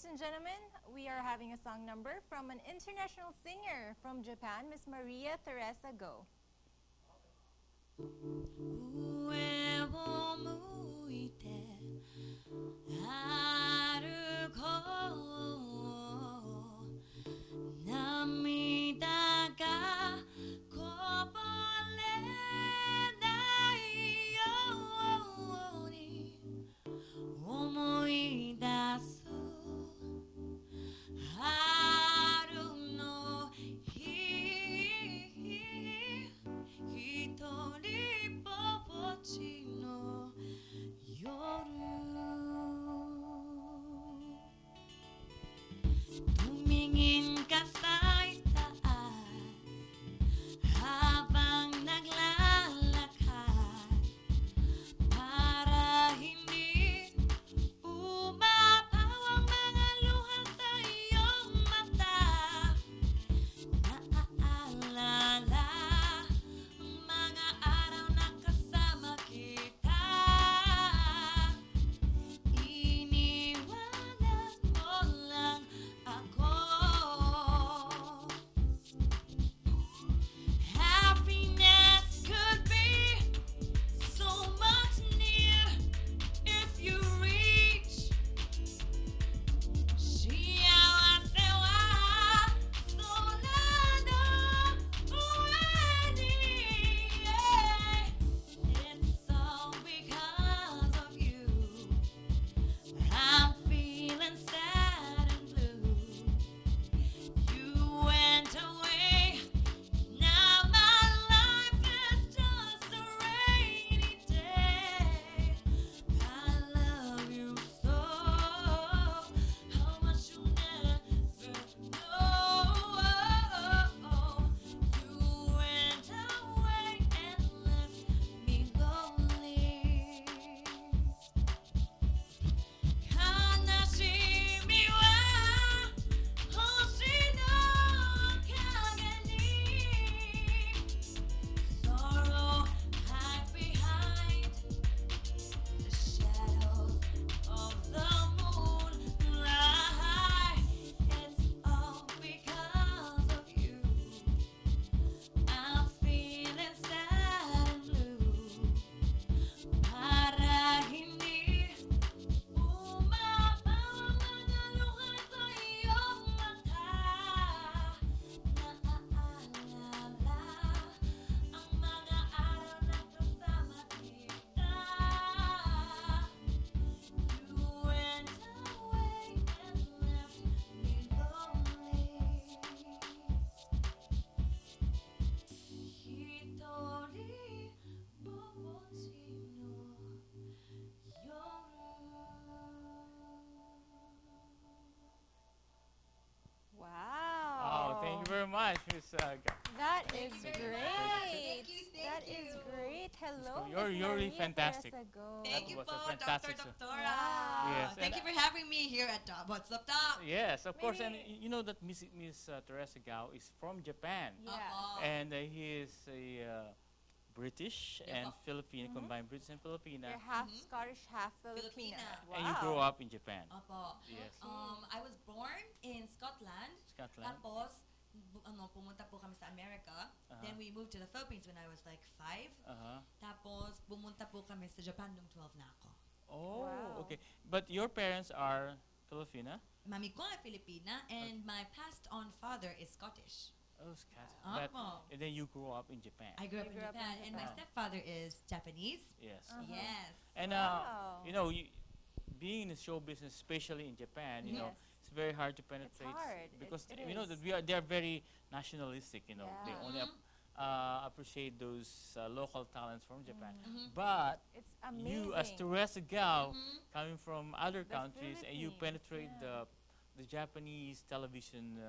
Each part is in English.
ladies and gentlemen, we are having a song number from an international singer from Japan, Miss Maria Theresa. Go. 上を向いて歩こう涙がこぼれないように思い出す春の日一人ぼっちの夜tumingin ka sa itaas habang naglalakad para hindi umapaw ang mga luha sa iyong mata. Naaalala ang mga araw na kasama kita. Iniwanan mo lang ako. Happiness could be so much near if you reach. Siyawasewa solano uwani. It's all because of you. I'm feeling sad and blue. You went away. Now my life is just a rainy day. I love you so. How much you never know. You went away and left me lonely. 悲しみは星の影に Sorrow hide behind the shadows of the moonlight. It's all because of you. I'm feeling sad and blue. Para hindi umapaw ang mga luha sa iyong mata. Naaalala ang mga araw na kasama kita. You went away and left me lonely. Hitori bobochi no yoru. Wow. Oh, thank you very much, Miss. That Thank is you very great. much. Thank you, thank That is you. great. Hello, You're Miss really Maria fantastic. Theresa. Go. Thank you was po, a Dr. fantastic Doctora. Wow. Yes, Thank and you for having me here at What's Up Top. Yes, of course, and Maybe- you know that Miss Teresa Gao is from Japan, Yeah. Opo. and he is a British Yes, and po. Filipino, combined British and Filipina, You're half Scottish, half Filipino. Filipina. Wow. and you grew up in Japan. Opo. Yes, I was born in Scotland. Scotland. Tapos, pumunta po kami sa America. Then we moved to the Philippines when I was like 5. Tapos, pumunta po kami sa Japan nung 12 na ako. Oh, Wow. okay. But your parents are Filipina? Mami ko ay Filipina and my passed-on father is Scottish. Oh, Scotland. But Opo. and then you grew up in Japan. I grew up You in grew up in Japan, and my Japan. stepfather is Japanese. Yes. Yes. And Wow. you know, being in the show business, especially in Japan, you know, Yes. it's very hard to penetrate hard. because It you know is. that they're very nationalistic. You know, they Yeah. only appreciate those local talents from Japan. Mm-hmm. But It's amazing. you, as Teresa Gao, Mm-hmm. coming from other The countries, and you Philippines, penetrate yeah. the Japanese television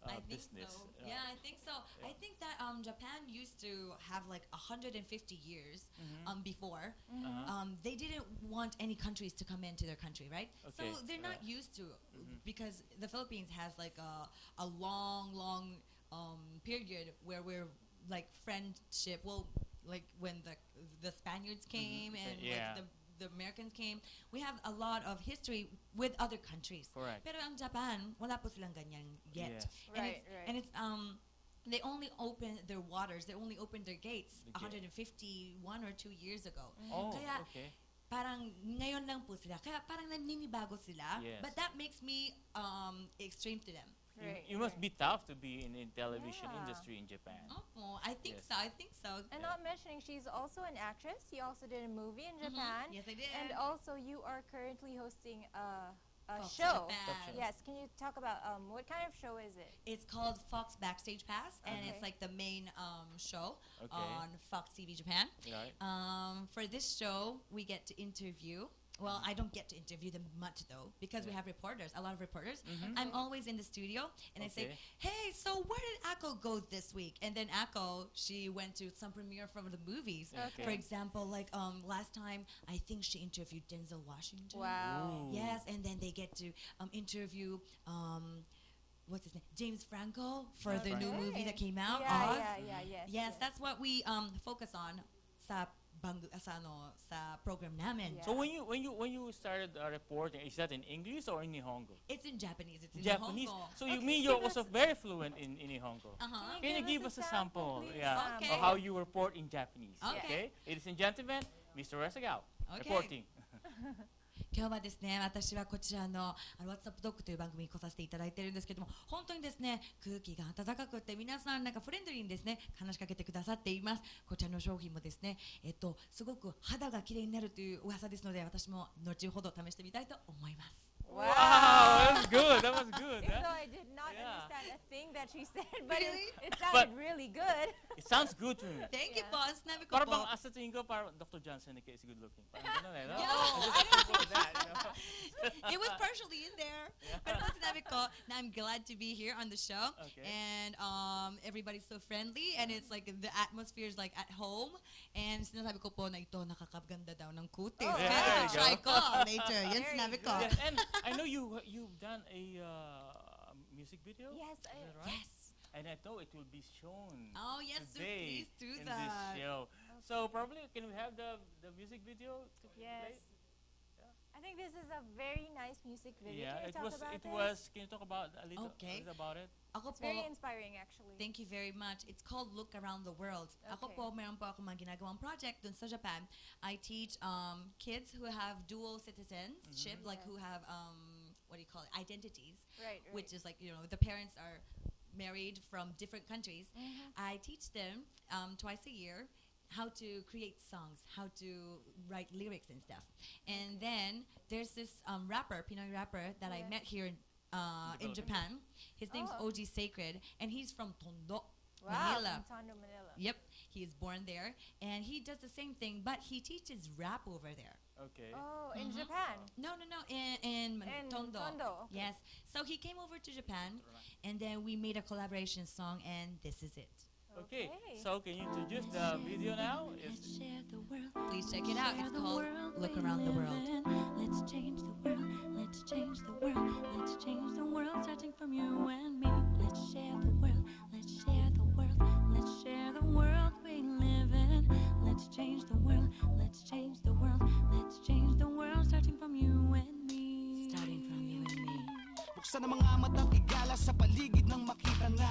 I think business. so. Yeah, I think so. I think that Japan used to have like 150 years before. They didn't want any countries to come into their country, right? Okay, So they're not used to because the Philippines has like a long period where we're like friendship. Well, like when the Spaniards came and Yeah. like the Americans came, we have a lot of history with other countries. Correct. Pero ang Japan, wala po silang ganyan yet. Yes. Right, And it's they only opened their waters, they only opened their gates The gate. 151 or 2 years ago. Oh, Kaya, okay. parang ngayon lang po sila. Kaya parang naninibago sila. Yes. But that makes me extreme to them. Right, You must be tough to be in television Yeah. industry in Japan. Oh, I think Yes. so. I think so. And not mentioning, she's also an actress. You also did a movie in Japan. Yes, I did. And also, you are currently hosting a Fox show. Japan. Yes, can you talk about what kind of show is it? It's called Fox Backstage Pass, and Okay. it's like the main show Okay. on Fox TV Japan. Right. For this show, we get to interview. Well, I don't get to interview them much though, because we Yeah. have reporters, a lot of reporters. Mhm. I'm always in the studio, and I say, Okay. "Hey, so where did Akko go this week?" And then Akko, she went to some premiere from the movies. Okay. For example, like last time, I think she interviewed Denzel Washington. Wow. Ooh. Yes, and then they get to interview what's his name, James Franco, for the new Okay. movie that came out. Yeah, Oz. yeah, yes. Yes, that's what we focus on sa sa program namin. Yeah. So when you started reporting, is that in English or in Nihongo? It's in Japanese. It's in Japanese. Nihongo. So you Okay, mean you're give us- also very fluent in Nihongo? Uh-huh. Can you give us a sample? please? Yeah. Okay. Of how you report in Japanese. Okay. Ladies and gentlemen, Mr. Resagao Okay. reporting. 今日はですね、私はこちらのWhatsApp ドッグという番組に来させていただいてるんですけども、本当にですね、空気が暖かくって皆さんなんかフレンドリーにですね、話しかけてくださっています。こちらの商品もですね、すごく肌が綺麗になるという噂ですので、私も後ほど試してみたいと思います。 Wow, that was good. That was good. Even though Huh? I did not Yeah. understand a thing that she said, but Really? it sounded really good. It sounds good to me. Thank you Yeah. po. Sinabi ko Para po. bang asa tingin ko, parang Dr. John Cenica is good looking. Parang ganun eh, no? Yo, I just think of that, you know? It was partially in there. Pero po sinabi ko na I'm glad to be here on the show. Okay. And everybody's so friendly and it's like the atmosphere is like at home. And sinasabi ko po na ito nakakaganda daw ng kutis. Oh, Kaya there you try go. ko later. Yan Very sinabi ko. Yes, and I know you've done a music video. Yes, Is that right? Yes. And I know it will be shown Oh, yes, so today please do in that. this show. So probably can we have the music video to yes. play? I think this is a very nice music video. Yeah, Can you it talk was. about It this? was. Can you talk about a little, Okay. about it? Ako It's po, very inspiring, actually. thank you very much. It's called Look Around the World. Ako Okay. po, meron po ako mga ginagawang project dun sa Japan. I teach kids who have dual citizenship, like who have, what do you call it, identities, Right, right. which is like, you know, the parents are married from different countries. I teach them twice a year how to create songs, how to write lyrics and stuff. And then there's this rapper, Pinoy rapper, that I Yes. met here in Philippines. Japan. His name's Oh. OG Sacred, and he's from Tondo, Wow, Manila. from Tondo, Manila. Yep, he is born there, and he does the same thing, but he teaches rap over there. Okay. Oh, in Mhm. Japan. No, in In Tondo. Tondo, okay. Yes, so he came over to Japan, and then we made a collaboration song, and this is it. Okay. So can you introduce the video now? It's Please check it out. It's called Look Around the World. Let's change the world. Let's change the world. Let's change the world. Starting from you and me. Let's share the world. Let's share the world. Let's share the world we live in. Let's change the world. Let's change the world. Let's change the world. Starting from you and me. Starting from you and me. Buksan ang mga mata't igala sa paligid ng makita na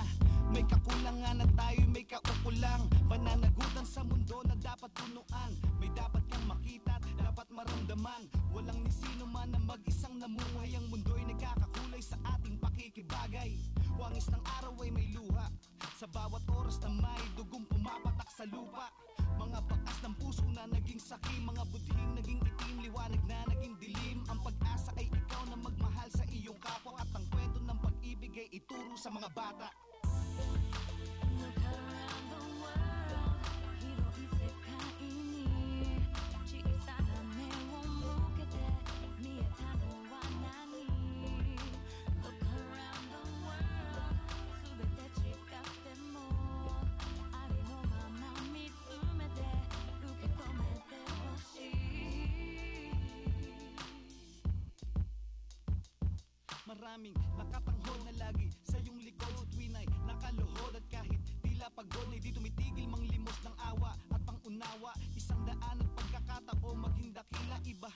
may kakulangan na tayo'y may kaukulang pananagutan sa mundo na dapat tunuan. May dapat kang makita at dapat maramdaman. Walang ni sino man na mag-isang namuhay. Ang mundo'y nagkakakulay sa ating pakikibagay. Wangis ng araw ay may luha. Sa bawat oras na may dugong pumapatak sa lupa. Mga bakas ng puso na naging sakim. Mga budhing naging itim, liwanag na naging dilim. Ang pag-asa ay ikaw na magmahal sa iyong kapwa. At ang kwento ng pag-ibig ay ituro sa mga bata. Look around the world. Hiro isekai ni Chisana me wo mukete mieta no wa nani. Look around the world. Subete chikatte mo ari no mama mitsumete uketomete hoshii. Maraming nakatanghod na lagi sa iyong likod sa tuwinay nakaluhod at kahit tila pagod na di tumitigil manglimos ng awa at pangunawa. 100 at pagkakataon maging dakila, iba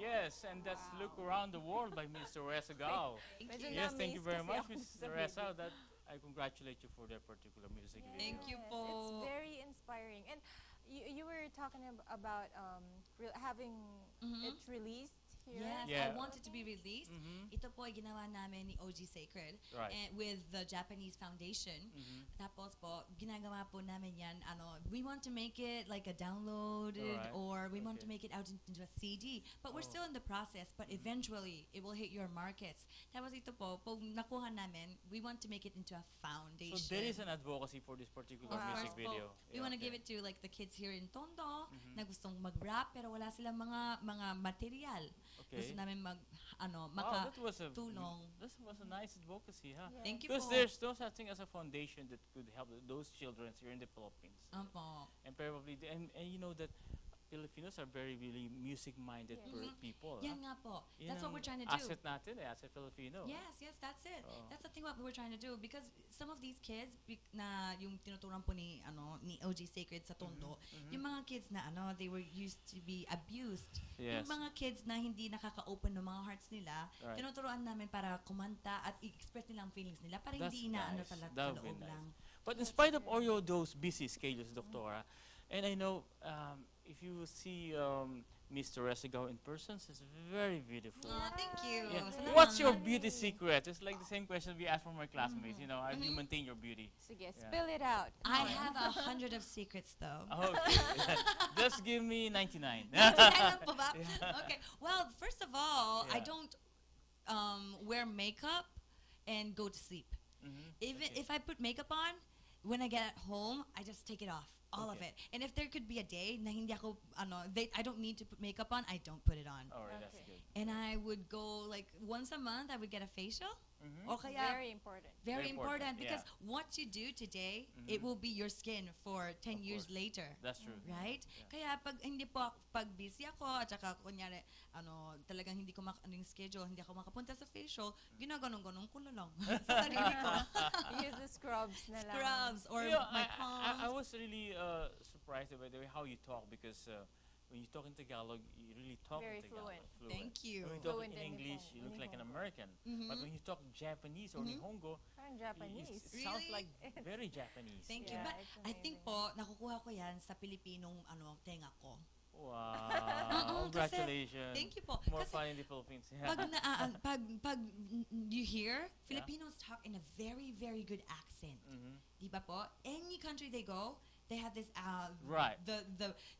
Yes, and that's Look Around the World by Miss Theresa Gao. Medyo Yes, thank you very much, na-amaze kasi Miss ako sa Theresa. video. That I congratulate you for that particular music video. Thank you Yes, po. It's very inspiring. And you were talking about having it released here. Yes, Yeah. I want it to be released. Mhm. Ito po ay ginawa namin ni OG Sacred Right. and with the Japanese Foundation. Mhm. Tapos po, ginagawa po namin yan, we want to make it like a downloaded Alright. or we want to Okay. make it out into a CD. But we're Oh. still in the process, but eventually it will hit your markets. Tapos ito po, pag nakuha namin, we want to make it into a foundation. So there is an advocacy for this particular Of music course video. po. We want to give it to like the kids here in Tondo Mhm. na gustong mag-rap pero wala silang mga material. Okay. Gusto namin Wow, makatulong. that was a nice advocacy, huh? Yeah. Thank you Because po. there's no such thing as a foundation that could help those children here in the Philippines. Opo. And probably, and you know that Filipinos are very really music-minded Yes. people. Yan nga po. Yan That's what ang we're trying to do. Asset natin asset Filipino. Yes, that's it. Oo. That's the thing what we're trying to do because some of these kids na yung tinuturuan po ni OG Sacred sa Tondo, yung mga kids na they were used to be abused. Yes. Yung mga kids na hindi nakaka-open ng mga hearts nila, Right. tinuturuan namin para kumanta at i-express nila ang feelings nila para That's hindi inaano nice. sa That would be loob nice. lang. But in spite of all those busy schedules, Doctora, and I know if you see Miss Theresa Gao in person, she's very beautiful. Oh, thank you. Yeah. Salamat. What's your beauty secret? It's like the same question we asked from our classmates. You know, how do you maintain your beauty? Sige, spill it out. I have 100 of secrets though. Okay. Just give me 99. Kailan po ba? Okay. Well, first of all, I Yeah. don't wear makeup and go to sleep. Even Okay. if I put makeup on, when I get home, I just take it off, all of Okay. it. And if there could be a day na hindi ako, I don't need to put makeup on, I don't put it on. All right, that's Okay. good. And I would go like once a month, I would get a facial. Mhm. O kaya, Very important. very Very important, important because yeah. what you do today, it will be your skin for 10 Of years course. later. That's true. Right? Yeah. Kaya pag busy ako at saka kunyari talagang hindi ko yung schedule, hindi ako makapunta sa facial, ginaganon-ganon ko na lang sa sarili ko. Use the scrubs na lang. Scrubs or You know, my I palms. was really surprised by the way how you talk because when you talk in Tagalog, you really talk Very in Tagalog. fluent. Thank you. When you talk Fluent in in English, you look like an Nihongo. American. But when you talk Japanese or Nihongo, Parang it Japanese. sounds Really? like very Japanese. Thank Yeah, you. But it's I think amazing. po, nakukuha ko yan sa Pilipinong tenga ko. Wow! Oo, kasi- Congratulations. Thank you po. More Kasi fun in the Philippines. pag you hear, Filipinos talk in a very, very good accent. Di ba po? Any country they go, they have this Right.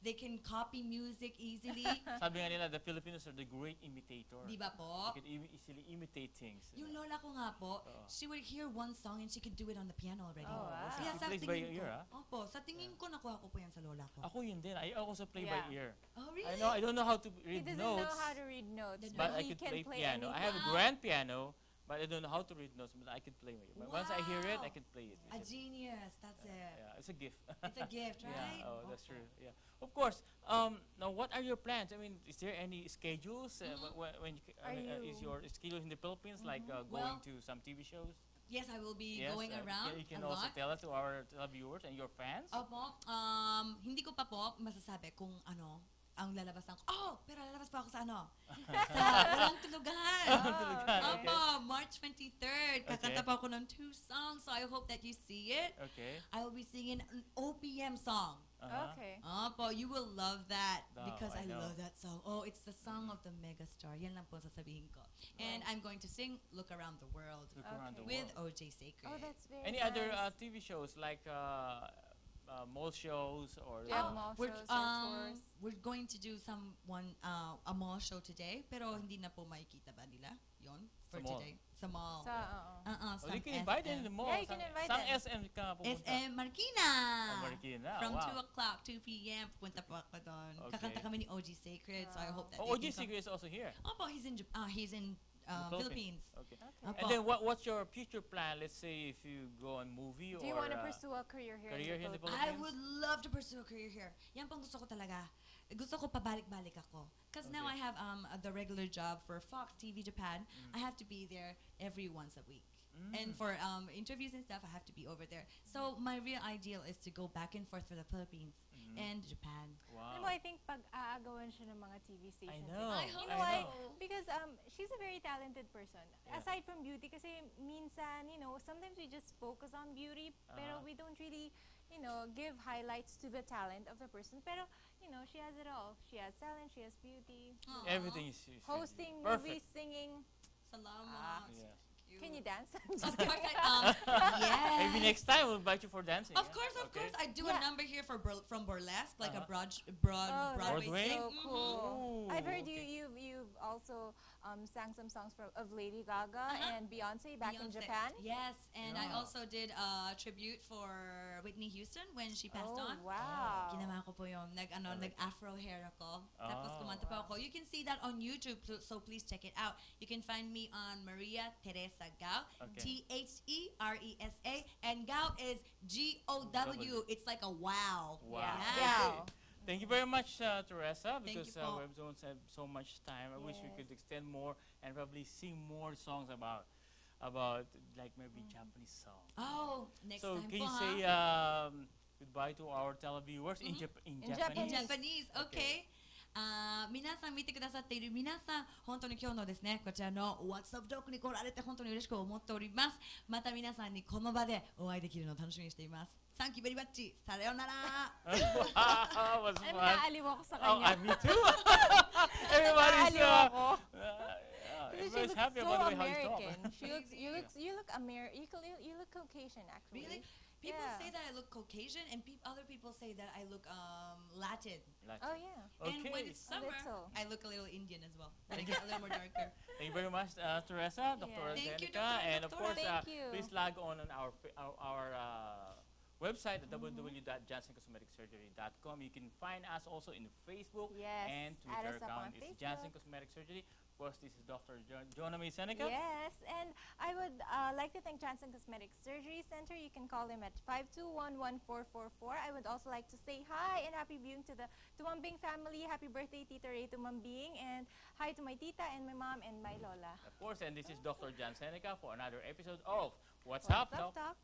they can copy music easily. Sabi nga nila, the Filipinos are the great imitator. Di ba po? They can easily imitate things. Yung lola ko nga po, Oo. she would hear one song and she could do it on the piano already. Oh, wow. So Kaya she sa plays by tingin ear, ko, opo, sa tingin ko nakuha ko po yan sa lola ko. Ako yun din. I also play by Yeah. ear. Oh, really? I don't know how to He read doesn't notes, know how to read notes, but I he could can play piano. I have a Wow. grand piano, but I don't know how to read notes, but I could play it. But once I hear it, I Wow. can play it. A genius, that's it. Yeah, it's a gift. It's a gift, right? Yeah, oh, that's true. Yeah, of course. Now, what are your plans? I mean, is there any schedules when you, Are is you- your schedule in the Philippines like going Well, to some TV shows? Yes, I will be Yes, going around You can a also lot. tell it to our viewers and your fans. Opo, hindi ko pa po masasabi kung ang lalabasan ko. Oh, pero lalabas pa ako sa sa Walang Tulugan. Tulugan, okay. Opo, March 23rd. Kakanta pa ako ng 2 songs, so I hope that you see it. Okay. I will be singing an OPM song. Okay. Opo, you will love that Oh, because I I know. love that song. Oh, it's the song of the megastar. Yan lang po sasabihin ko. And I'm going to sing Look Around the World Look around the with world. OJ Sacred. Oh, that's very Any nice. other TV shows like mall shows or? Yeah, mall we're, shows or tours. we're going to do a mall show today, pero hindi na po makikita ba nila yon for Sa mall. today? Sa mall. Sa, oo. Oh, you can invite them in the mall. Yeah, you can invite Some them. SM ka pupunta. SM Marikina! Oh, Marikina, From wow. 2 o'clock, 2 p.m. Pupunta po ako doon. Okay. Kakanta kami ni OG Sacred, so I hope that Oh, they OG can come. Secret is also here. Opo, he's in The Philippines. Okay. Opo. And then what's your future plan? Let's say if you go on movie Do or you want to pursue a career here career in in the the Philippines? I would love to pursue a career here. Yan pang gusto ko talaga. Gusto ko pabalik-balik ako. Because now I Okay. have the regular job for Fox TV Japan. I have to be there every once a week. And for interviews and stuff, I have to be over there. So my real ideal is to go back and forth for the Philippines and Japan. Wow. Alam mo, I think pag aagawan siya ng mga TV stations. I know. I You hope know, I I, know. she's a very talented person. Yeah. Aside from beauty, kasi minsan, sometimes we just focus on beauty, pero we don't really, give highlights to the talent of the person. Pero, she has it all. She has talent, she has beauty, Aw. Everything is hosting, perfect. movies, singing. Salamat. Yes. Can you dance? Of course, yes. Maybe next time we'll invite you for dancing. Of yeah? course, of Okay. course. I do Yeah. a number here from burlesque, like a Uh-huh. Oh, Broadway Broadway? thing. so cool. Ooh, I've heard okay. you've also sang some songs of Lady Gaga and Beyonce back in Beyonce. Japan. Yes, and I Yeah. also did a tribute for Whitney Houston when she passed Oh, on. wow. Ginawa ko po yung nag-afro hair ako. Tapos Oh. kumanta pa ako. You can see that on YouTube, so please check it out. You can find me on Maria Teresa Gao, Okay. THERESA, and Gao is GOW. It's like a wow. Wow. Yeah. Yeah. Wow. Thank you very much, Teresa, Thank because you po. we don't have so much time. I wish we Yes. could extend more and probably sing more songs about like maybe Japanese songs. Oh, next So time can po, you ha? say goodbye to our televiewers in In Japanese? Japanese, okay. 皆さん見てくださっている皆さん、本当に今日のですね、こちらの What's Up Doc に来られて本当に嬉しく思っております。また皆さんにこの場でお会いできるのを楽しみにしています。Thank you very much. さようなら。 Wow, was Ay, fun. naaliw ako sa Oh, kanya. me too. Everybody's Naaliw ako. yeah, Kasi she everybody's looks happy so about the way how you talk. American. You look you look Caucasian actually. Really? People Yeah. say that I look Caucasian, and other people say that I look Latin. Like- Oh yeah. And when Okay. it's A summer, little. I look a little Indian as well. I get a little more darker. Thank you very much, Teresa, Dr. Yeah. Thank you, Cenica, Dr. and of course, Thank you. please log on our website at www.jansencosmeticsurgery.com. You can find us also in Facebook Yes, and add Twitter us up on account. It's Facebook. Jansen Cosmetic Surgery. Of course, this is Dr. Jonnamae Cenica. Yes, and I would like to thank Janssen Cosmetic Surgery Center. You can call them at 521-1444. I would also like to say hi and happy viewing to the Tumambing family. Happy birthday, Tita Ray Tumambing, and hi to my tita and my mom and my lola. Of course, and this is Dr. Jan Cenica for another episode of What's Up, Doc? Doc?